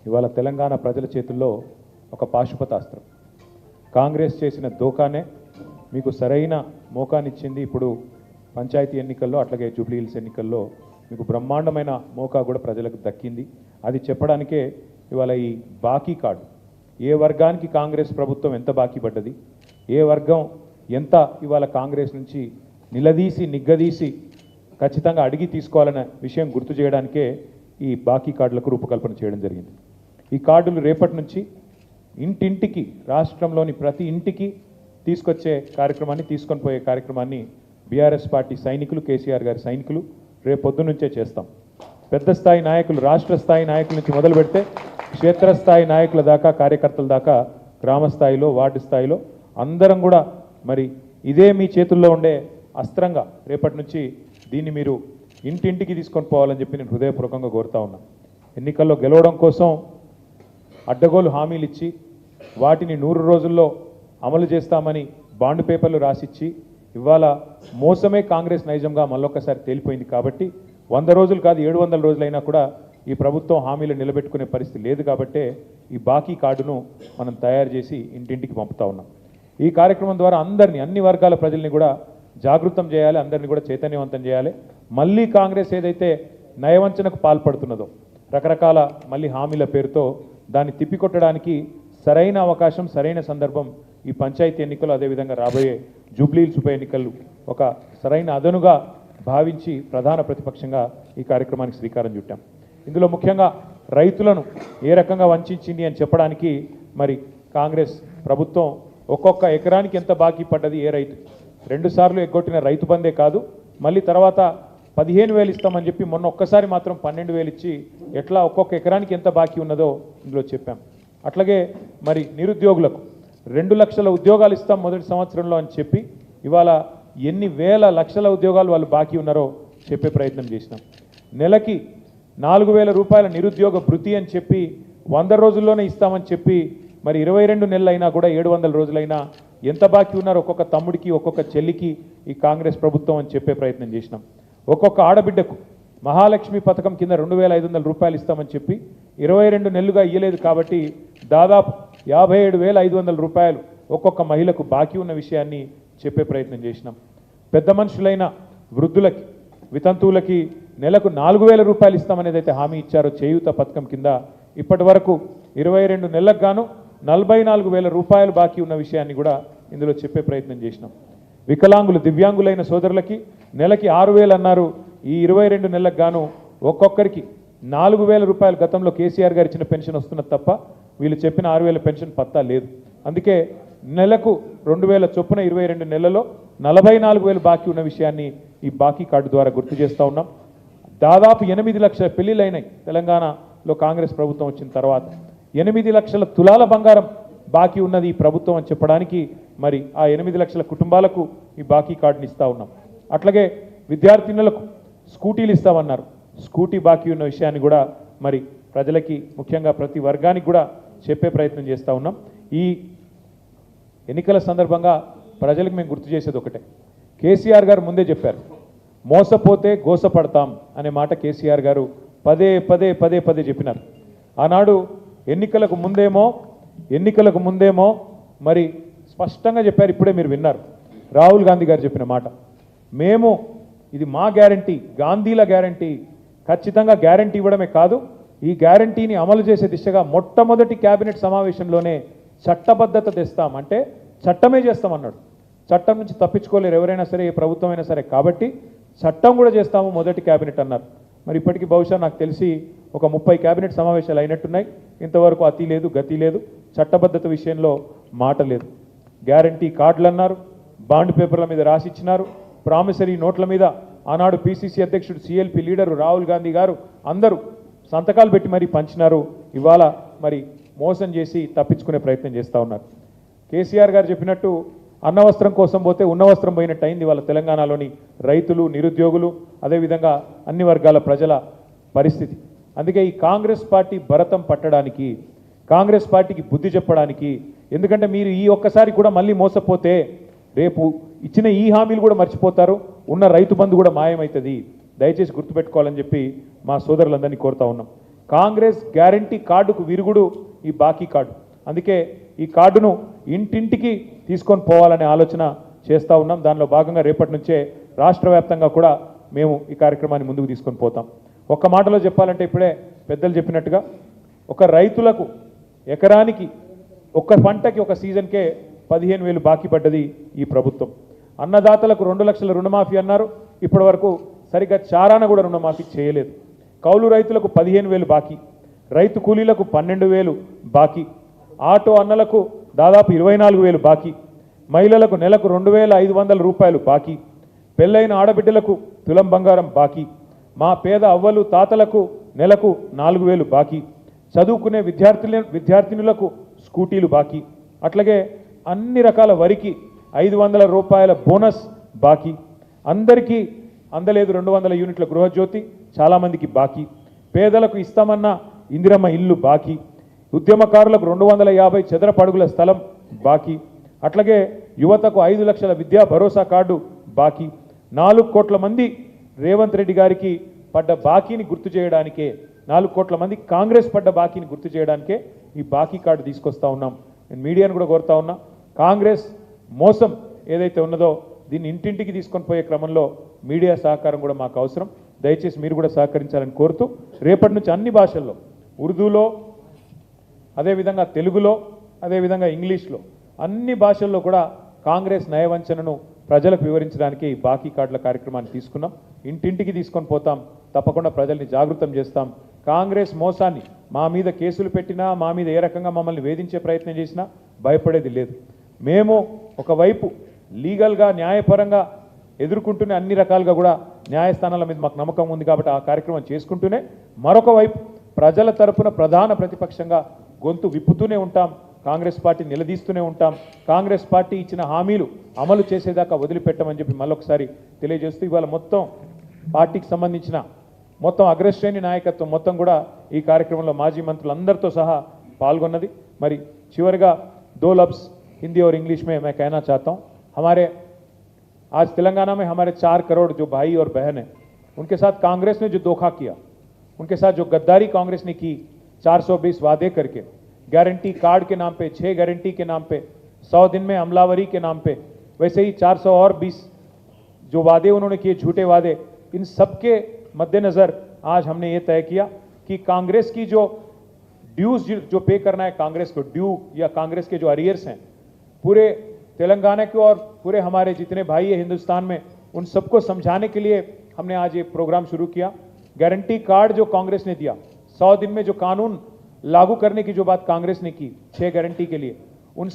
ఇవాళ తెలంగాణ ప్రజల చేతుల్లో ఒక పాశుపతాస్త్రం. కాంగ్రెస్ చేసిన దోకానే మీకు సరైన మోకానిచ్చింది. ఇప్పుడు పంచాయతీ ఎన్నికల్లో అట్లాగే జూబ్లీ హిల్స్ ఎన్నికల్లో మీకు బ్రహ్మాండమైన మోకా కూడా ప్రజలకు దక్కింది. అది చెప్పడానికే ఇవాళ ఈ బాకీ కార్డు, ఏ వర్గానికి కాంగ్రెస్ ప్రభుత్వం ఎంత బాకీ పడ్డది, ఏ వర్గం ఎంత ఇవాళ కాంగ్రెస్ నుంచి నిలదీసి నిగ్గదీసి ఖచ్చితంగా అడిగి తీసుకోవాలనే విషయం గుర్తు చేయడానికే ఈ బాకీ కార్డులకు రూపకల్పన చేయడం జరిగింది. ఈ కార్డులు రేపటి నుంచి ఇంటింటికి, రాష్ట్రంలోని ప్రతి ఇంటికి తీసుకొచ్చే కార్యక్రమాన్ని, తీసుకొని పోయే కార్యక్రమాన్ని బీఆర్ఎస్ పార్టీ సైనికులు, కేసీఆర్ గారి సైనికులు రేపు పొద్దు నుంచే చేస్తాం. పెద్ద స్థాయి నాయకులు, రాష్ట్ర స్థాయి నాయకుల నుంచి మొదలు పెడితే క్షేత్రస్థాయి నాయకుల దాకా, కార్యకర్తల దాకా, గ్రామ స్థాయిలో, వార్డు స్థాయిలో అందరం కూడా మరి ఇదే మీ చేతుల్లో ఉండే అస్త్రంగా రేపటి నుంచి దీన్ని మీరు ఇంటింటికి తీసుకొని పోవాలని చెప్పి నేను హృదయపూర్వకంగా కోరుతా ఉన్నాను. ఎన్నికల్లో గెలవడం కోసం అడ్డగోలు హామీలు ఇచ్చి వాటిని 100 రోజుల్లో అమలు చేస్తామని బాండ్ పేపర్లు రాసిచ్చి ఇవాళ మోసమే కాంగ్రెస్ నైజంగా మళ్ళొక్కసారి తేలిపోయింది. కాబట్టి 100 రోజులు కాదు 700 రోజులైనా కూడా ఈ ప్రభుత్వం హామీలు నిలబెట్టుకునే పరిస్థితి లేదు. కాబట్టే ఈ బాకీ కార్డును మనం తయారు చేసి ఇంటింటికి పంపుతా ఉన్నాం. ఈ కార్యక్రమం ద్వారా అందరినీ, అన్ని వర్గాల ప్రజల్ని కూడా జాగృతం చేయాలి, అందరినీ కూడా చైతన్యవంతం చేయాలి. మళ్ళీ కాంగ్రెస్ ఏదైతే నయవంచనకు పాల్పడుతున్నదో, రకరకాల మళ్ళీ హామీల పేరుతో దాన్ని తిప్పికొట్టడానికి సరైన అవకాశం, సరైన సందర్భం ఈ పంచాయతీ ఎన్నికలు, అదేవిధంగా రాబోయే జూబ్లీ హిల్స్ ఉప ఎన్నికలు ఒక సరైన అదనుగా భావించి ప్రధాన ప్రతిపక్షంగా ఈ కార్యక్రమానికి శ్రీకారం చుట్టాం. ఇందులో ముఖ్యంగా రైతులను ఏ రకంగా వంచింది అని చెప్పడానికి మరి కాంగ్రెస్ ప్రభుత్వం ఒక్కొక్క ఎకరానికి ఎంత బాకీ పడ్డది, ఏ రైతు 2 సార్లు ఎగ్గొట్టిన రైతు బందే కాదు, మళ్ళీ తర్వాత 15,000 ఇస్తామని చెప్పి మొన్న ఒక్కసారి మాత్రం 12,000 ఇచ్చి ఎట్లా ఒక్కొక్క ఎకరానికి ఎంత బాకీ ఉన్నదో ఇందులో చెప్పాం. అట్లాగే మరి నిరుద్యోగులకు 2 లక్షల ఉద్యోగాలు ఇస్తాం మొదటి సంవత్సరంలో అని చెప్పి ఇవాళ ఎన్ని వేల లక్షల ఉద్యోగాలు వాళ్ళు బాకీ ఉన్నారో చెప్పే ప్రయత్నం చేసినాం. నెలకి 4,000 రూపాయల నిరుద్యోగ భృతి అని చెప్పి 100 రోజుల్లోనే ఇస్తామని చెప్పి మరి 22 నెలలైనా కూడా 700 రోజులైనా ఎంత బాకీ ఉన్నారో ఒక్కొక్క తమ్ముడికి, ఒక్కొక్క చెల్లికి ఈ కాంగ్రెస్ ప్రభుత్వం అని చెప్పే ప్రయత్నం చేసినాం. ఒక్కొక్క ఆడబిడ్డకు మహాలక్ష్మి పథకం కింద 2,500 రూపాయలు ఇస్తామని చెప్పి 22 నెలలుగా ఇయ్యలేదు. కాబట్టి దాదాపు 57,500 రూపాయలు ఒక్కొక్క మహిళకు బాకీ ఉన్న విషయాన్ని చెప్పే ప్రయత్నం చేసినాం. పెద్ద మనుషులైన వృద్ధులకి, వితంతువులకి నెలకు 4,000 రూపాయలు ఇస్తామనేది అయితే హామీ ఇచ్చారో చేయూత పథకం కింద ఇప్పటి వరకు 22 నెలలకు గాను 44,000 రూపాయలు బాకీ ఉన్న విషయాన్ని కూడా ఇందులో చెప్పే ప్రయత్నం చేసినాం. వికలాంగులు, దివ్యాంగులైన సోదరులకి నెలకి 6,000 అన్నారు. ఈ 22 నెలలకు గాను ఒక్కొక్కరికి 4,000 రూపాయలు గతంలో కేసీఆర్ గారు ఇచ్చిన పెన్షన్ వస్తున్నది తప్ప వీళ్ళు చెప్పిన 6,000 పెన్షన్ పత్తా లేదు. అందుకే నెలకు 2,000 చొప్పున 22 నెలల్లో 44,000 బాకీ ఉన్న విషయాన్ని ఈ బాకీ కార్డు ద్వారా గుర్తు చేస్తూ ఉన్నాం. దాదాపు 8 లక్షల పెళ్లిళ్ళైనాయి తెలంగాణలో కాంగ్రెస్ ప్రభుత్వం వచ్చిన తర్వాత. 8 లక్షల తులాల బంగారం బాకీ ఉన్నది ఈ ప్రభుత్వం అని చెప్పడానికి మరి ఆ 8 లక్షల కుటుంబాలకు ఈ బాకీ కార్డుని ఇస్తూ ఉన్నాం. అట్లాగే విద్యార్థినులకు స్కూటీలు ఇస్తామన్నారు. స్కూటీ బాకీ ఉన్న విషయాన్ని కూడా మరి ప్రజలకి, ముఖ్యంగా ప్రతి వర్గానికి కూడా చెప్పే ప్రయత్నం చేస్తూ ఉన్నాం. ఈ ఎన్నికల సందర్భంగా ప్రజలకు మేము గుర్తు చేసేది ఒకటే, కేసీఆర్ గారు ముందే చెప్పారు, మోసపోతే గోసపడతాం అనే మాట కేసీఆర్ గారు పదే పదే పదే పదే చెప్పినారు. ఆనాడు ఎన్నికలకు ముందేమో మరి స్పష్టంగా చెప్పారు. ఇప్పుడే మీరు విన్నారు రాహుల్ గాంధీ గారు చెప్పిన మాట, మేము ఇది మా గ్యారంటీ, గాంధీల గ్యారంటీ, ఖచ్చితంగా గ్యారంటీ ఇవ్వడమే కాదు ఈ గ్యారంటీని అమలు చేసే దిశగా మొట్టమొదటి కేబినెట్ సమావేశంలోనే చట్టబద్ధత తెస్తాం, అంటే చట్టమే చేస్తామన్నాడు. చట్టం నుంచి తప్పించుకోలేరు ఎవరైనా సరే, ఏ ప్రభుత్వం అయినా సరే. కాబట్టి చట్టం కూడా చేస్తాము మొదటి కేబినెట్ అన్నారు. మరి ఇప్పటికీ బహుశా నాకు తెలిసి ఒక 30 కేబినెట్ సమావేశాలు అయినట్టున్నాయి. ఇంతవరకు అతి లేదు, గతి లేదు, చట్టబద్ధత విషయంలో మాట లేదు. గ్యారంటీ కార్డులు అన్నారు, బాండ్ పేపర్ల మీద రాసిచ్చినారు, ప్రామిసరీ నోట్ల మీద ఆనాడు పిసిసి అధ్యక్షుడు, సిఎల్పి లీడరు రాహుల్ గాంధీ గారు అందరూ సంతకాలు పెట్టి మరీ పంచినారు. ఇవాళ మరి మోసం చేసి తప్పించుకునే ప్రయత్నం చేస్తూ ఉన్నారు. కేసీఆర్ గారు చెప్పినట్టు అన్నవస్త్రం కోసం పోతే ఉన్నవస్త్రం పోయినట్టు అయింది వాళ్ళ తెలంగాణలోని రైతులు, నిరుద్యోగులు, అదేవిధంగా అన్ని వర్గాల ప్రజల పరిస్థితి. అందుకే ఈ కాంగ్రెస్ పార్టీ భరతం పట్టడానికి, కాంగ్రెస్ పార్టీకి బుద్ధి చెప్పడానికి, ఎందుకంటే మీరు ఈ ఒక్కసారి కూడా మళ్ళీ మోసపోతే రేపు ఇచ్చిన ఈ హామీలు కూడా మర్చిపోతారు, ఉన్న రైతు బంధు కూడా మాయమవుతుంది. దయచేసి గుర్తుపెట్టుకోవాలని చెప్పి మా సోదరులందరినీ కోరుతా ఉన్నాం. కాంగ్రెస్ గ్యారంటీ కార్డుకు విరుగుడు ఈ బాకీ కార్డు. అందుకే ఈ కార్డును ఇంటింటికి తీసుకొని పోవాలనే ఆలోచన చేస్తూ ఉన్నాం. దానిలో భాగంగా రేపటి నుంచే రాష్ట్ర వ్యాప్తంగా కూడా మేము ఈ కార్యక్రమాన్ని ముందుకు తీసుకొని పోతాం. ఒక్క మాటలో చెప్పాలంటే ఇప్పుడే పెద్దలు చెప్పినట్టుగా ఒక రైతులకు ఎకరానికి ఒక్క పంటకి ఒక సీజన్కే 15,000 బాకీ పడ్డది ఈ ప్రభుత్వం. అన్నదాతలకు 2 లక్షల రుణమాఫీ అన్నారు, ఇప్పటి వరకు సరిగ్గా చారాన కూడా రుణమాఫీ చేయలేదు. కౌలు రైతులకు 15,000 బాకీ, రైతు కూలీలకు 12,000 బాకీ, ఆటో అన్నలకు దాదాపు 24,000 బాకీ, మహిళలకు నెలకు 2,500 రూపాయలు బాకీ, పెళ్ళైన ఆడబిడ్డలకు తులం బంగారం బాకీ, మా పేద అవ్వలు తాతలకు నెలకు 4,000 బాకీ, చదువుకునే విద్యార్థినులకు స్కూటీలు బాకీ, అట్లాగే అన్ని రకాల వరికి 500 రూపాయల బోనస్ బాకీ, అందరికీ అందలేదు 200 యూనిట్ల గృహజ్యోతి చాలామందికి బాకీ, పేదలకు ఇస్తామన్న ఇందిరమ్మ ఇల్లు బాకీ, ఉద్యమకారులకు 250 చదరపు అడుగుల స్థలం బాకీ, అట్లాగే యువతకు 5 లక్షల విద్యా భరోసా కార్డు బాకీ, 4 కోట్ల మంది రేవంత్ రెడ్డి గారికి పడ్డ బాకీని గుర్తు చేయడానికే, 4 కోట్ల మంది కాంగ్రెస్ పడ్డ బాకీని గుర్తు చేయడానికే ఈ బాకీ కార్డు తీసుకొస్తా ఉన్నాం. నేను మీడియాను కూడా కోరుతా ఉన్నా, కాంగ్రెస్ మోసం ఏదైతే ఉన్నదో దీన్ని ఇంటింటికి తీసుకొని పోయే క్రమంలో మీడియా సహకారం కూడా మాకు అవసరం. దయచేసి మీరు కూడా సహకరించాలని కోరుతూ రేపటి నుంచి అన్ని భాషల్లో, ఉర్దూలో, అదేవిధంగా తెలుగులో, అదేవిధంగా ఇంగ్లీష్లో, అన్ని భాషల్లో కూడా కాంగ్రెస్ నయవంచనను ప్రజలకు వివరించడానికి ఈ బాకీ కార్డుల కార్యక్రమాన్ని తీసుకున్నాం. ఇంటింటికి తీసుకొని పోతాం, తప్పకుండా ప్రజల్ని జాగృతం చేస్తాం. కాంగ్రెస్ మోసాన్ని మా మీద కేసులు పెట్టినా, మా మీద ఏ రకంగా మమ్మల్ని వేధించే ప్రయత్నం చేసినా భయపడేది లేదు. మేము ఒకవైపు లీగల్గా న్యాయపరంగా ఎదుర్కొంటూనే అన్ని రకాలుగా కూడా న్యాయస్థానాల మీద మాకు నమ్మకం ఉంది కాబట్టి ఆ కార్యక్రమం చేసుకుంటూనే, మరొక వైపు ప్రజల తరపున ప్రధాన ప్రతిపక్షంగా గొంతు విప్పుతూనే ఉంటాం, కాంగ్రెస్ పార్టీ నిలదీస్తూనే ఉంటాం. కాంగ్రెస్ పార్టీ ఇచ్చిన హామీలు అమలు చేసేదాకా వదిలిపెట్టమని చెప్పి మళ్ళొకసారి తెలియజేస్తూ, ఇవాళ మొత్తం పార్టీకి సంబంధించిన మొత్తం అగ్రశ్రేణి నాయకత్వం మొత్తం కూడా ఈ కార్యక్రమంలో మాజీ మంత్రులందరితో సహా పాల్గొన్నది. మరి చివరిగా 2 लफ्ज़ हिंदी और इंग्लिश में मैं कहना चाहता हूँ. हमारे आज तेलंगाना में हमारे 4 करोड़ जो भाई और बहन हैं, उनके साथ कांग्रेस ने जो धोखा किया, उनके साथ जो गद्दारी कांग्रेस ने की, 420 वादे करके, गारंटी कार्ड के नाम पे, 6 गारंटी के नाम पे, 100 दिन में अमलावरी के नाम पे, वैसे ही 420 जो वादे उन्होंने किए, झूठे वादे, इन सबके मद्देनज़र आज हमने ये तय किया कि कांग्रेस की जो ड्यूज जो पे करना है कांग्रेस को, ड्यू या कांग्रेस के जो अरियर्स हैं, पूरे तेलंगाना के और पूरे हमारे जितने भाई है हिंदुस्तान में, उन सबको समझाने के लिए हमने आज ये प्रोग्राम शुरू किया. गारंटी कार्ड जो कांग्रेस ने दिया, 100 दिन में जो कानून लागू करने की जो बात कांग्रेस ने की 6 गारंटी के लिए, उन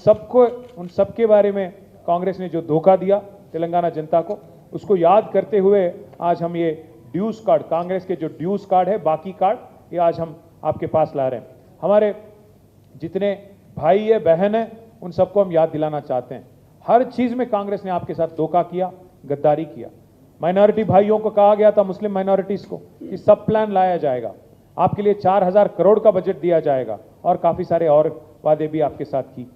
सबके बारे में कांग्रेस ने जो धोखा दिया तेलंगाना जनता को, उसको याद करते हुए आज हम ये ड्यूज कार्ड, कांग्रेस के जो ड्यूज कार्ड है, बाकी कार्ड, ये आज हम आपके पास ला रहे हैं. हमारे जितने भाई है बहन है, उन सबको हम याद दिलाना चाहते हैं, हर चीज़ में कांग्रेस ने आपके साथ धोखा किया, गद्दारी किया. माइनॉरिटी भाइयों को कहा गया था, मुस्लिम माइनॉरिटीज़ को, कि सब प्लान लाया जाएगा, आपके लिए 4,000 करोड़ का बजट दिया जाएगा, और काफ़ी सारे और वादे भी आपके साथ की.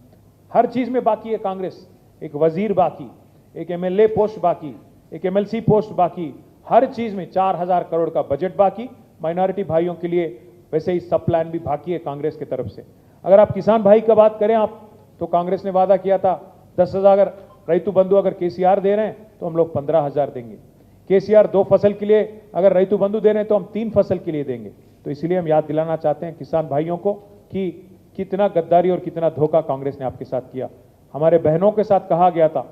हर चीज़ में बाकी है कांग्रेस. एक वजीर बाकी, एक MLA पोस्ट बाकी, एक MLC पोस्ट बाकी, हर चीज़ में 4,000 करोड़ का बजट बाकी. माइनॉरिटी भाइयों के लिए वैसे ही सब प्लान भी बाकी है कांग्रेस की तरफ से. अगर आप किसान भाई का बात करें आप, तो कांग्रेस ने वादा किया था 10,000 अगर रैतु बंधु अगर KCR दे रहे हैं तो हम लोग 15,000 देंगे. KCR 2 फसल के लिए अगर रैतु बंधु दे रहे हैं तो हम 3 फसल के लिए देंगे. तो इसलिए हम याद दिलाना चाहते हैं किसान भाइयों को कि कितना गद्दारी और कितना धोखा कांग्रेस ने आपके साथ किया. हमारे बहनों के साथ कहा गया था,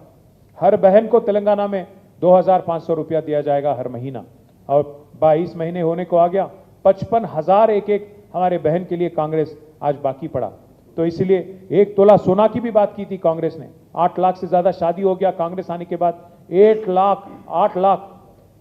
हर बहन को तेलंगाना में 2,500 रुपया दिया जाएगा हर महीना, और 22 महीने होने को आ गया, 55,000 एक हमारे बहन के लिए कांग्रेस आज बाकी पड़ा. तो इसलिए 1 तोला सोना की भी बात की थी कांग्रेस ने. 8 लाख से ज़्यादा शादी हो गया कांग्रेस आने के बाद. 8 लाख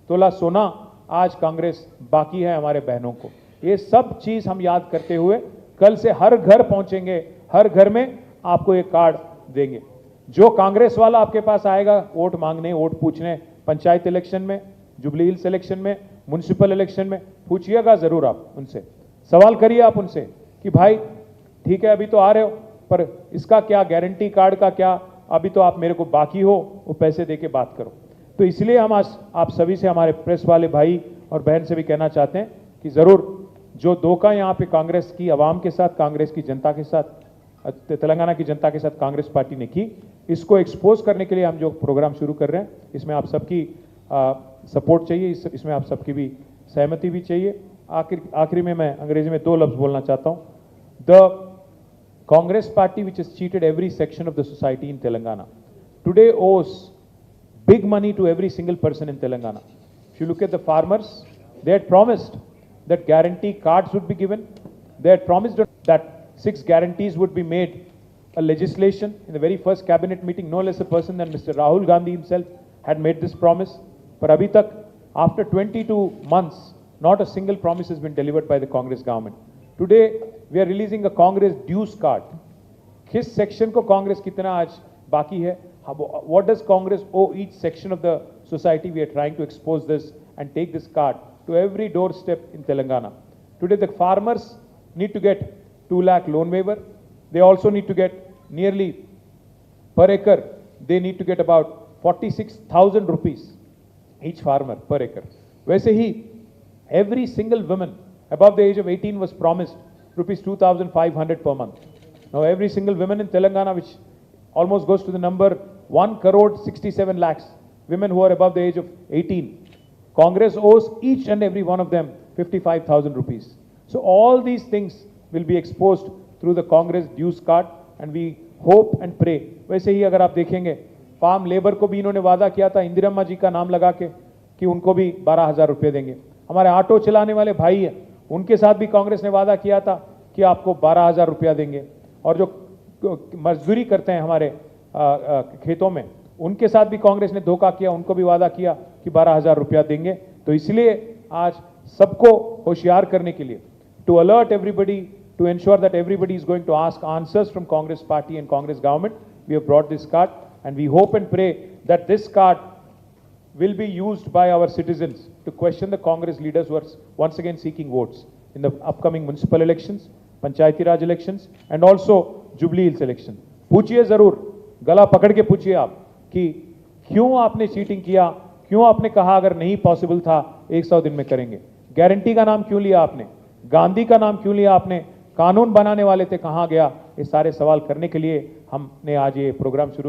तोला सोना आज कांग्रेस बाकी है हमारे बहनों को. ये सब चीज़ हम याद करते हुए कल से हर घर पहुंचेंगे, हर घर में आपको एक कार्ड देंगे. जो कांग्रेस वाला आपके पास आएगा वोट मांगने, वोट पूछने, पंचायत इलेक्शन में, जुबली हिल्स इलेक्शन में, म्यूनसिपल इलेक्शन में, पूछिएगा ज़रूर आप उनसे, सवाल करिए आप उनसे कि भाई ठीक है अभी तो आ रहे हो, पर इसका क्या, गारंटी कार्ड का क्या, अभी तो आप मेरे को बाकी हो, वो पैसे दे के बात करो. तो इसलिए हम आज आप सभी से, हमारे प्रेस वाले भाई और बहन से भी कहना चाहते हैं कि ज़रूर जो धोखा यहाँ पे कांग्रेस की आवाम के साथ, कांग्रेस की जनता के साथ, तेलंगाना की जनता के साथ कांग्रेस पार्टी ने की, इसको एक्सपोज करने के लिए हम जो प्रोग्राम शुरू कर रहे हैं, इसमें आप सबकी सपोर्ट चाहिए, इसमें आप सबकी भी सहमति भी चाहिए। आखिरी में मैं अंग्रेजी में 2 लफ्ज बोलना चाहता हूँ। The Congress party which has cheated every section of the society in Telangana today owes big money to every single person in Telangana. If you look at the farmers, they had promised that guarantee cards would be given. They had promised that 6 guarantees would be made a legislation. In the very first cabinet meeting, no less a person than Mr. Rahul Gandhi himself had made this promise. But abhi tak, after 22 months, not a single promise has been delivered by the Congress government. Today, we are releasing a Congress dues card. किस section को कांग्रेस कितना आज बाकी है? What does Congress owe each section of the society? We are trying to expose this and take this card to every doorstep in Telangana. Today, the farmers need to get 2 lakh loan waiver. They also need to get nearly per acre. They need to get about 46,000 rupees each farmer per acre. वैसे ही every single woman above the age of 18 was promised rupees 2,500 per month. Now every single woman in Telangana, which almost goes to the number 1 crore 67 lakhs women who are above the age of 18, Congress owes each and every one of them 55,000 rupees. So all these things will be exposed through the Congress dues card, and we hope and pray. वैसे ही अगर आप देखेंगे, farm labour को भी इन्होंने वादा किया था इंदिरम्मा जी का नाम लगा के कि उनको भी 12,000 रुपये देंगे। हमारे ऑटो चलाने वाले भाई हैं, उनके साथ भी कांग्रेस ने वादा किया था कि आपको 12,000 रुपया देंगे। और जो मजदूरी करते हैं हमारे खेतों में, उनके साथ भी कांग्रेस ने धोखा किया, उनको भी वादा किया कि 12,000 रुपया देंगे। तो इसलिए आज सबको होशियार करने के लिए, to alert everybody, to ensure that everybody is going to ask answers from Congress party and Congress government, we have brought this card, and we hope and pray that this card will be used by our citizens to question the Congress leaders who are once again seeking votes in the upcoming municipal elections, Panchayati Raj elections, and also Jubilee Hills election. पूछिए जरूर, गला पकड़ के पूछिए आप कि क्यों आपने चीटिंग किया, क्यों आपने कहा अगर नहीं पॉसिबल था 100 दिन में करेंगे। गारंटी का नाम क्यों लिया आपने, गांधी का नाम क्यों लिया आपने, कानून बनाने वाले थे कहां गया। ये सारे सवाल करने के लिए हमने आज ये प्रोग्राम शुरू